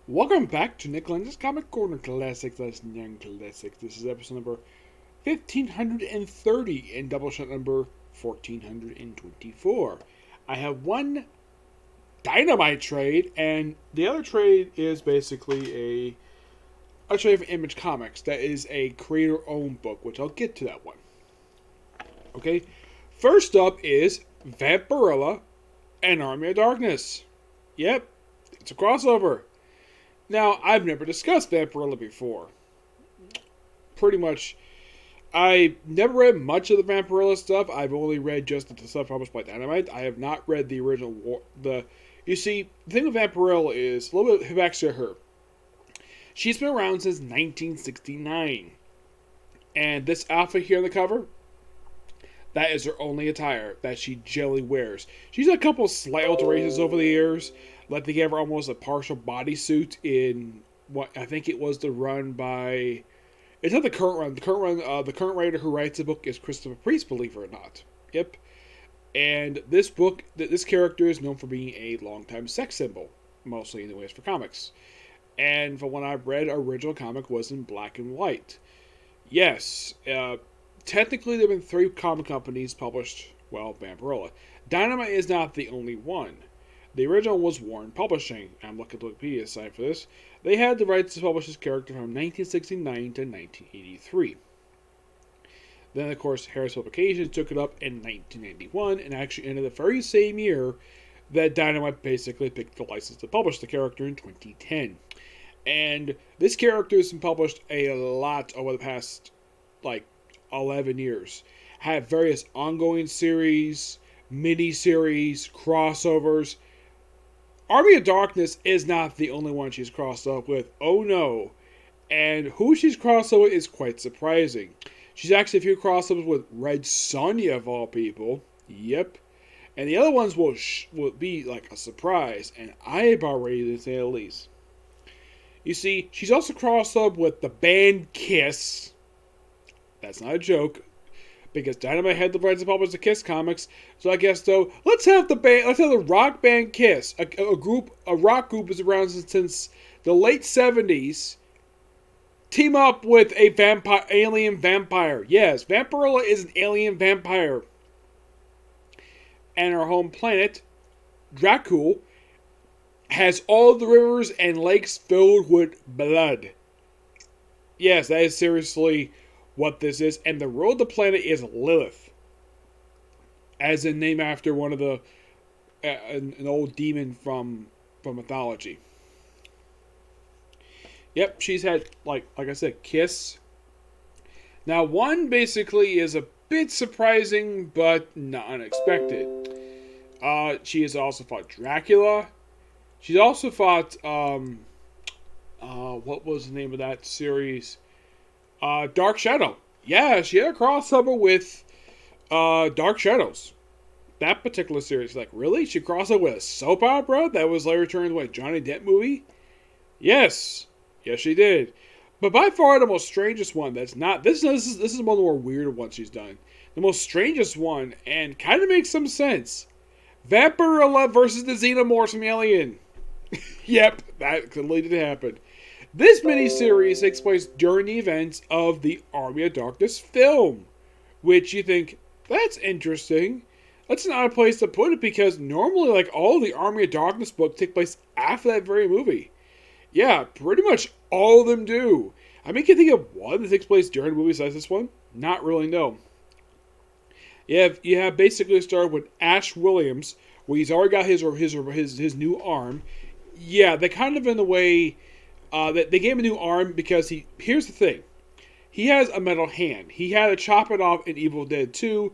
Welcome back to Nick Lenz's Comic Corner Classics, Less Young Classics. This is episode number 1530 and Doubleshot number 1424. I have one Dynamite trade, and the other trade is basically a trade for Image Comics. That is a creator-owned book, which I'll get to that one. Okay, first up is Vampirella and Army of Darkness. Yep, it's a crossover. Now, I've never discussed Vampirella before. Pretty much, I never read much of the Vampirella stuff. I've only read just the stuff published by Dynamite. I have not read the original. You see, the thing with Vampirella is a little bit of backstory to her. She's been around since 1969, and this outfit here on the cover, that is her only attire that she generally wears. She's had a couple of slight alterations over the years. Like they gave her almost a partial bodysuit in what I think it was the run by. It's not the current run. The current writer who writes the book is Christopher Priest, believe it or not. Yep. And this book, this character is known for being a longtime sex symbol, mostly anyways for comics. And from what I've read, original comic was in black and white. Yes, technically there have been 3 comic companies published, Vampirella. Dynamite is not the only one. The original was Warren Publishing. I'm looking at the Wikipedia site for this. They had the rights to publish this character from 1969 to 1983. Then, of course, Harris Publications took it up in 1991 and actually ended the very same year that Dynamite basically picked the license to publish the character in 2010. And this character has been published a lot over the past, 11 years. Had various ongoing series, mini-series, crossovers. Army of Darkness is not the only one she's crossed up with. Oh no. And who she's crossed up with is quite surprising. She's actually a few crossover with Red Sonja of all people. Yep. And the other ones will be like a surprise and eyebrow raising to say the least. You see, she's also crossed up with the band Kiss. That's not a joke. Because Dynamite had the rights to publish the Kiss comics, so I guess though, let's have the rock band Kiss, a rock group is around since the late 70s. Team up with a alien vampire. Yes, Vampirella is an alien vampire, and our home planet, Dracul, has all the rivers and lakes filled with blood. Yes, that is seriously what this is, and the ruler of the planet is Lilith, as in name after one of the an old demon from mythology. Yep, she's had like I said, Kiss. Now one basically is a bit surprising, but not unexpected. She has also fought Dracula. She's also fought what was the name of that series? Dark Shadow. Yeah, she had a crossover with Dark Shadows. That particular series. Like, really? She crossed over with a soap opera that was later turned into a Johnny Depp movie? Yes. Yes, she did. But by far the most strangest one that's not... This is one of the more weird ones she's done. The most strangest one, and kind of makes some sense. Vampirella versus the Xenomorphs from Alien. Yep, that clearly did happen. This miniseries takes place during the events of the Army of Darkness film, which you think, that's interesting. That's not a place to put it because normally, like, all the Army of Darkness books take place after that very movie. Yeah, pretty much all of them do. I mean, can you think of one that takes place during the movie besides this one? Not really, no. You have basically started with Ash Williams, where he's already got his new arm. Yeah, they kind of in a way... they gave him a new arm because here's the thing. He has a metal hand. He had to chop it off in Evil Dead 2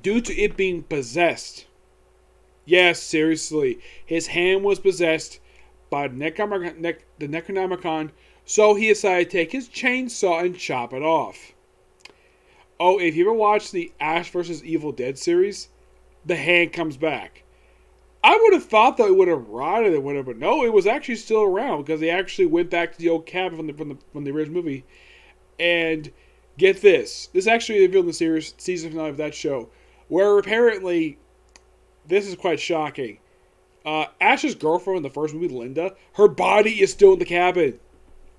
due to it being possessed. Yes, seriously. His hand was possessed by the Necronomicon, so he decided to take his chainsaw and chop it off. Oh, if you ever watched the Ash vs. Evil Dead series, the hand comes back. I would have thought that it would have rotted or whatever. No, it was actually still around because they actually went back to the old cabin from the original movie. And get this. This actually revealed in the season finale of that show. Where apparently, this is quite shocking. Ash's girlfriend in the first movie, Linda, her body is still in the cabin.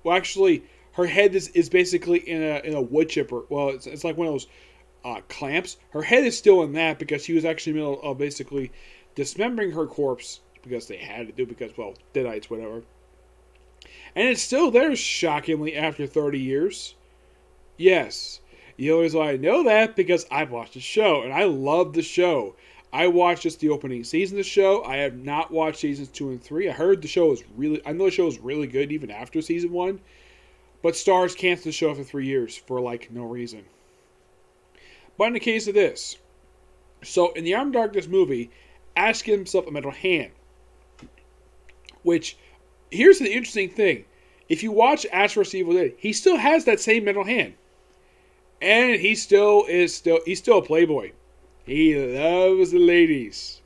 Well, actually, her head is basically in a wood chipper. Well, it's like one of those clamps. Her head is still in that because she was actually in the middle of basically dismembering her corpse because they had to do because, well, deadites, whatever. And it's still there, shockingly, after 30 years. Yes. You always I know that because I've watched the show, and I love the show. I watched just the opening season of the show. I have not watched seasons 2 and 3. I heard the show is really... I know the show is really good even after season 1. But Starz canceled the show for 3 years for, like, no reason. But in the case of this... So, in the Arm of Darkness movie, Ash gives himself a metal hand. Which, here's the interesting thing. If you watch Ash vs. Evil Dead, he still has that same metal hand. And he's still a playboy. He loves the ladies.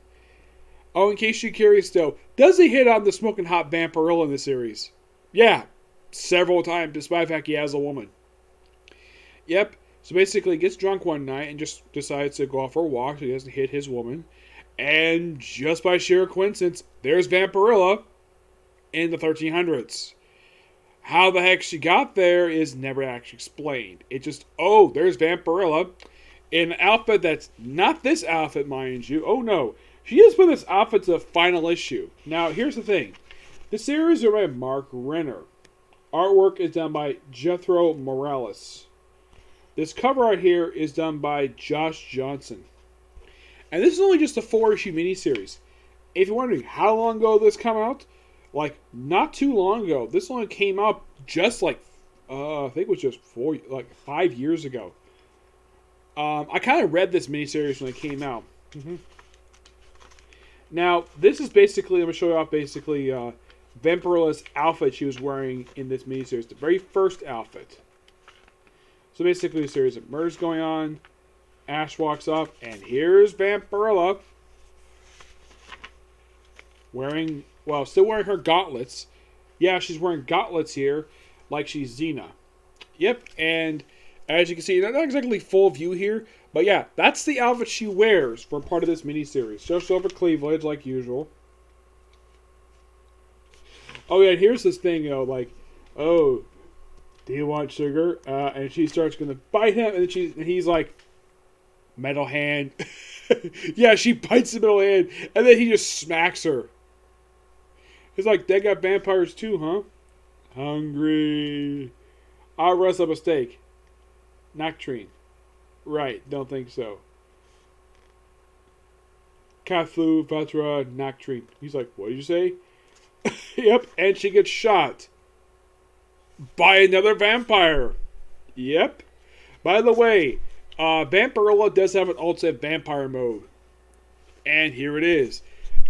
Oh, in case you're curious though, does he hit on the smoking hot Vampirella in the series? Yeah, several times, despite the fact he has a woman. Yep, so basically he gets drunk one night and just decides to go out for a walk so he doesn't hit his woman. And just by sheer coincidence, there's Vampirella in the 1300s. How the heck she got there is never actually explained. It just, oh, there's Vampirella in an outfit that's not this outfit, mind you. Oh no, she is put this outfit to the final issue. Now, here's the thing. The series is by Mark Renner. Artwork is done by Jethro Morales. This cover art here is done by Josh Johnson. And this is only just a 4-issue miniseries. If you're wondering how long ago this came out, like, not too long ago. This only came out just like, I think it was just 5 years ago. I kind of read this miniseries when it came out. Now, this is basically, I'm going to show you off basically Vampirella's outfit she was wearing in this miniseries. The very first outfit. So basically a series of murders going on. Ash walks up, and here's Vampirella. Still wearing her gauntlets. Yeah, she's wearing gauntlets here, like she's Xena. Yep, and as you can see, not exactly full view here, but yeah, that's the outfit she wears for part of this miniseries. Just over cleavage, like usual. Oh yeah, here's this thing, like, oh, do you want sugar? And she starts going to bite him, and he's like, metal hand. Yeah, she bites the metal hand, and then he just smacks her. He's like, they got vampires too, huh? Hungry. I'll rest up a steak. Nocturne. Right, don't think so. Cthulhu, Vatra, Nocturne. He's like, what did you say? Yep, and she gets shot. By another vampire. Yep. By the way, Vampirella does have an ultimate vampire mode. And here it is.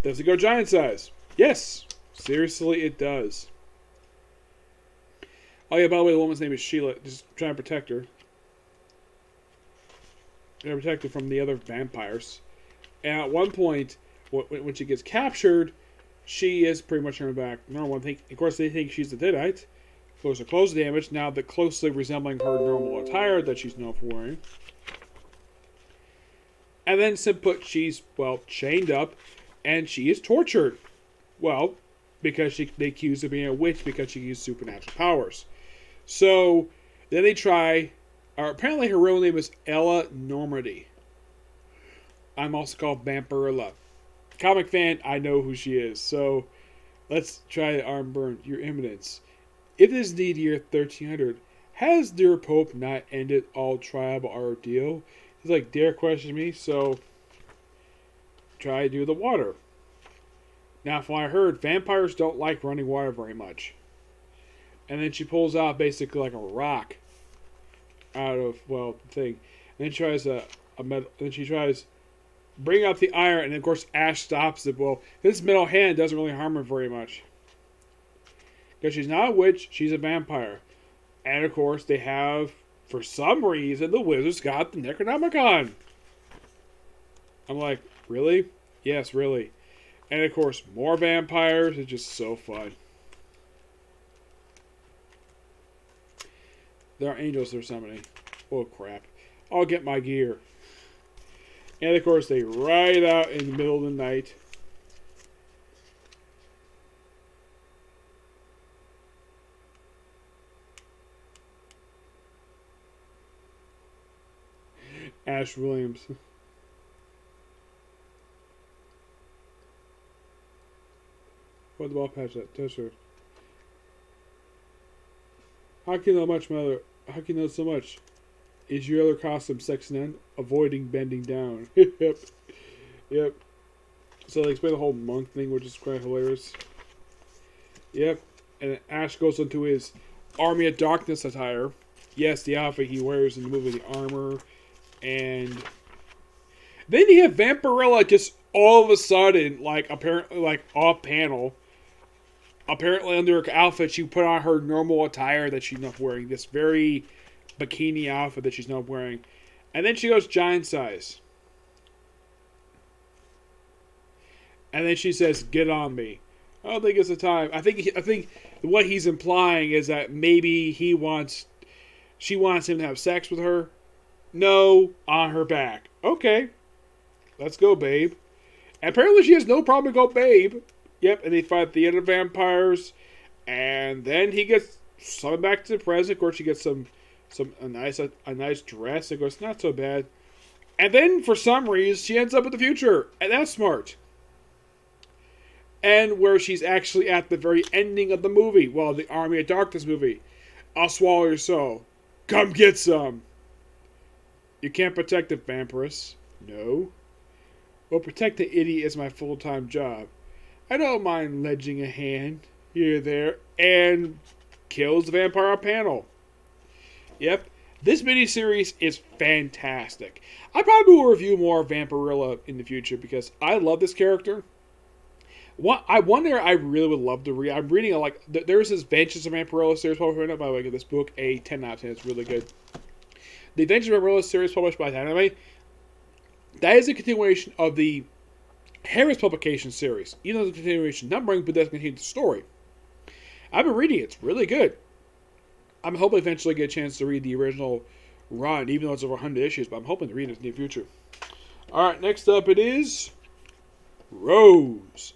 Does it go giant size? Yes. Seriously, it does. Oh yeah, by the way, the woman's name is Sheila. Just trying to protect her. Trying to protect her from the other vampires. And at one point, when she gets captured, she is pretty much turned back. Normal. Of course, they think she's a deadite. Clothes are clothes damage, now that closely resembling her normal attire that she's known for wearing. And then simply put, she's, chained up, and she is tortured. Well, because they accuse her of being a witch because she used supernatural powers. So, then they try, apparently her real name is Ella Normandy. I'm also called Vampirella. Comic fan, I know who she is. So, let's try to arm burn your eminence. If it is indeed year 1300, has dear Pope not ended all tribal ordeal? He's like, dare question me, so try to do the water. Now, from what I heard, vampires don't like running water very much. And then she pulls out basically like a rock out of, the thing. And then she tries a metal, and then she tries bring out the iron, and of course Ash stops it. Well, this metal hand doesn't really harm her very much. Because she's not a witch, she's a vampire. And of course, they have, for some reason, the wizards got the Necronomicon. I'm like, really? Yes, really. And of course, more vampires. It's just so fun. There are angels they're summoning. Oh, crap. I'll get my gear. And of course, they ride out in the middle of the night. Ash Williams. What the ball patch that toucher? How can you know much, mother? How can you know so much? Is your other costume sex then? Avoiding bending down. Yep. Yep. So they explain the whole monk thing, which is quite hilarious. Yep. And Ash goes into his Army of Darkness attire. Yes, the outfit he wears in the movie, the armor. And then you have Vampirella just all of a sudden, like, apparently, like, off panel. Apparently, under her outfit, she put on her normal attire that she's not wearing. This very bikini outfit that she's not wearing. And then she goes giant size. And then she says, "Get on me." I don't think it's the time. I think what he's implying is that maybe she wants him to have sex with her. No, on her back. Okay, let's go, babe. And apparently, she has no problem to go, babe. Yep, and they fight the other vampires, and then he gets summoned back to the present. Of course, she gets a nice dress. It goes not so bad, and then for some reason she ends up in the future, and that's smart. And where she's actually at the very ending of the movie, well, the Army of Darkness movie. I'll swallow your soul. Come get some. You can't protect the vampiress. No. Well, protect the idiot is my full-time job. I don't mind lending a hand here or there, and kills the vampire panel. Yep, this miniseries is fantastic. I probably will review more Vampirella in the future because I love this character. I really would love to read. I'm reading there's this Adventures of Vampirella series published right now. By the way, this book a 10 out of 10. It's really good. The Adventures of Vampirella series published by Dynamite. That is a continuation of the Harris publication series. Even though it's a continuation numbering, but doesn't contain the story. I've been reading it. It's really good. I'm hoping eventually get a chance to read the original run, even though it's over 100 issues, but I'm hoping to read it in the near future. Alright, next up it is Rose.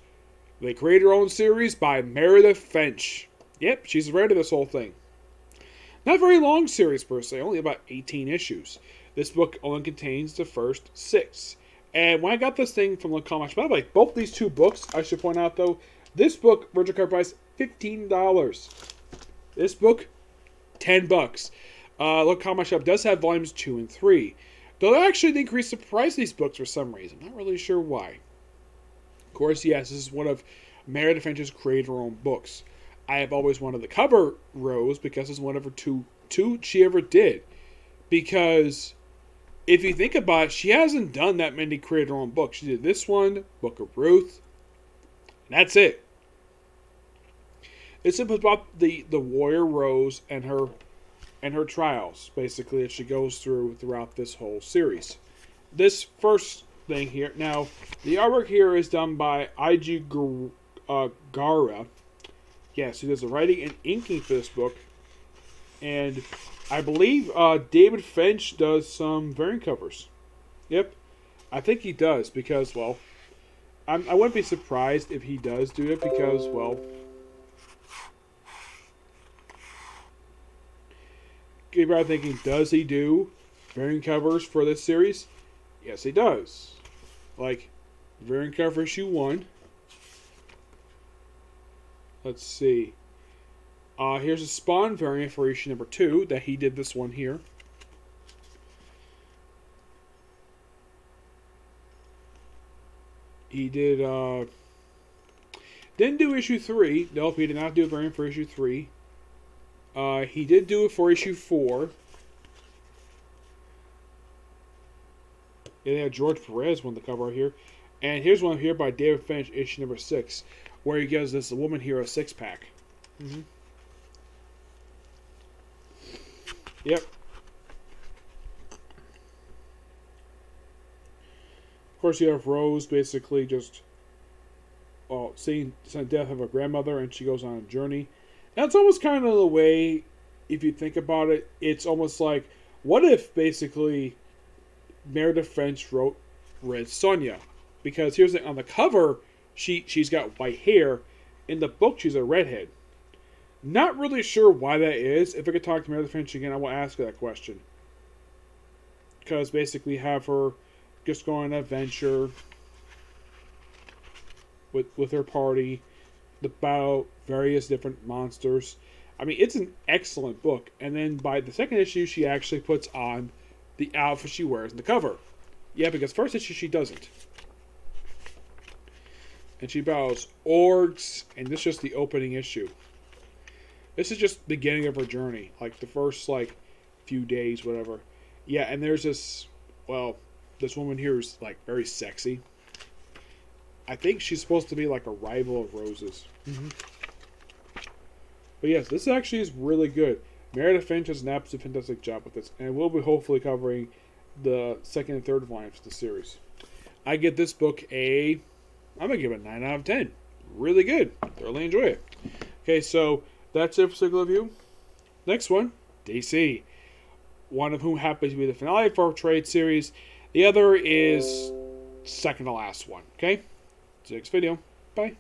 They create her own series by Meredith Finch. Yep, she's the writer of this whole thing. Not a very long series per se, only about 18 issues. This book only contains the first 6. And when I got this thing from the comics, by the way, both these two books, I should point out though, this book, original cover price, $15. This book, $10. Look, Comic Shop does have volumes 2 and 3. Though they actually increased the price of these books for some reason. Not really sure why. Of course, yes, this is one of Meredith Finch's create her own books. I have always wanted to cover Rose because it's one of her two she ever did. Because if you think about it, she hasn't done that many create her own books. She did this one, Book of Ruth, and that's it. It's about the warrior Rose and her trials, basically, that she goes throughout this whole series. This first thing here, now, the artwork here is done by I.G. Gara. Yes, he does the writing and inking for this book. And I believe David Finch does some variant covers. Yep, I think he does because, well, I wouldn't be surprised if he does do it because, well, people are thinking, does he do variant covers for this series? Yes, he does. Like, variant cover issue 1. Let's see. Here's a Spawn variant for issue number 2 that he did this one here. He did, didn't do issue 3. Nope, he did not do a variant for issue 3. He did do it for issue 4. Yeah, they have George Perez on the cover here. And here's one here by David Finch, issue number 6, where he gives this woman here a 6-pack. Mm-hmm. Yep. Of course, you have Rose basically just seeing the death of her grandmother, and she goes on a journey. That's almost kind of the way, if you think about it, it's almost like, what if basically Meredith Finch wrote Red Sonja? Because here's the thing, on the cover, she's got white hair. In the book, she's a redhead. Not really sure why that is. If I could talk to Meredith Finch again, I will ask her that question. because basically have her just go on an adventure with her party about various different monsters. I mean, it's an excellent book. And then by the second issue, she actually puts on the outfit she wears in the cover. Yeah, because first issue she doesn't. And she battles orcs, and this is just the opening issue. This is just the beginning of her journey, like the first few days, whatever. Yeah, and there's this woman here is very sexy. I think she's supposed to be like a rival of Rose's. Mm-hmm. But yes, this actually is really good. Meredith Finch does an absolutely fantastic job with this, and we'll be hopefully covering the second and third volumes of the series. I give this book I'm going to give it a 9 out of 10. Really good. Thoroughly enjoy it. Okay, so that's it for Single Review. Next one, DC. One of whom happens to be the finale for our trade series. The other is second to last one. Okay? See you next video. Bye.